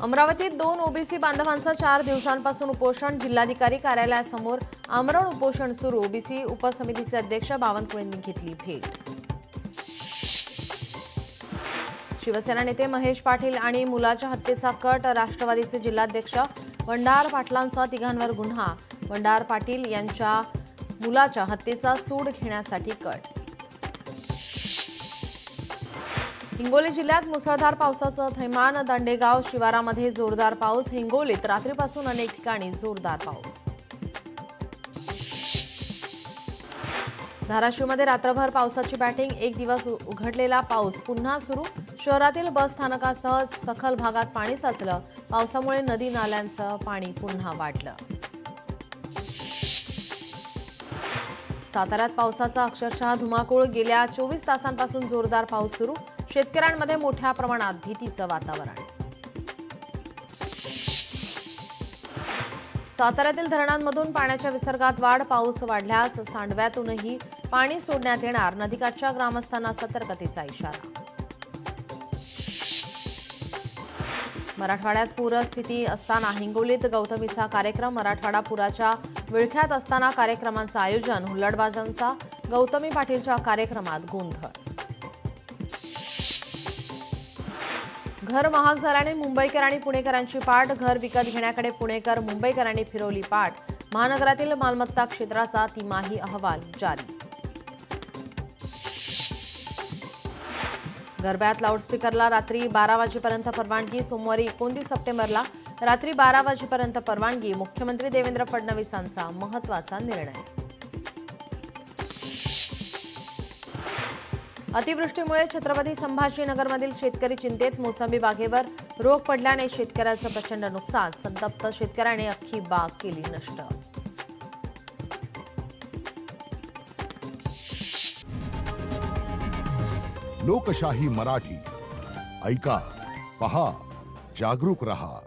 अमरावतीत 2 ओबीसी बांधवांचं 4 दिवसांपासून उपोषण. जिल्हाधिकारी कार्यालयासमोर आमरण उपोषण सुरू. ओबीसी उपसमितीचे अध्यक्ष बावनकुळेंनी घेतली भेट. शिवसेना नेते महेश पाटील आणि मुलाच्या हत्येचा कट. राष्ट्रवादीचे जिल्हाध्यक्ष वंडार पाटलांचा तिघांवर गुन्हा. वंडार पाटील यांच्या मुलाच्या हत्येचा सूड घेण्यासाठी कट. हिंगोली जिल्ह्यात मुसळधार पावसाचं थैमान. दांडेगाव शिवारामध्ये जोरदार पाऊस. हिंगोलीत रात्रीपासून अनेक ठिकाणी जोरदार पाऊस. धाराशिवमध्ये रात्रभर पावसाची बॅटिंग. एक दिवस उघडलेला पाऊस पुन्हा सुरू. शहरातील बस स्थानकासह सखल भागात पाणी साचलं. पावसामुळे नदी नाल्यांचं पाणी पुन्हा वाढलं. साताऱ्यात पावसाचा अक्षरशः धुमाकूळ. गेल्या 24 तासांपासून जोरदार पाऊस सुरू. शेतकऱ्यांमध्ये मोठ्या प्रमाणात भीतीचं वातावरण. साताऱ्यातील धरणांमधून पाण्याच्या विसर्गात वाढ. पाऊस वाढल्यास सांडव्यातूनही पाणी सोडण्यात येणार. नदीकाठच्या ग्रामस्थांना सतर्कतेचा इशारा. मराठवाड्यात पूरस्थिती असताना हिंगोलीत गौतमीचा कार्यक्रम. मराठवाडा पुराच्या विळख्यात असताना कार्यक्रमांचं आयोजन. हुल्लडबाजांचा गौतमी पाटीलच्या कार्यक्रमात गोंधळ. घर महाग झाल्याने मुंबईकर आणि पुणेकरांची पाठ. घर विकत घेण्याकडे पुणेकर, मुंबईकरांनी फिरवली पाठ. महानगरातील मालमत्ता क्षेत्राचा तिमाही अहवाल जारी. गरब्यात लाऊडस्पीकरला रात्री 12 वाजेपर्यंत परवानगी. सोमवारी 29 सप्टेंबरला रात्री 12 वाजेपर्यंत परवानगी. मुख्यमंत्री देवेंद्र फडणवीसांचा महत्त्वाचा निर्णय. अतिवृष्टीमुळे छत्रपती संभाजीनगरमधील शेतकरी चिंतेत. मोसंबी बागेवर रोग पडल्याने शेतकऱ्याचं प्रचंड नुकसान. संतप्त शेतकऱ्याने अख्खी बाग केली नष्ट. लोकशाही मराठी ऐका, पहा, जागरूक रहा.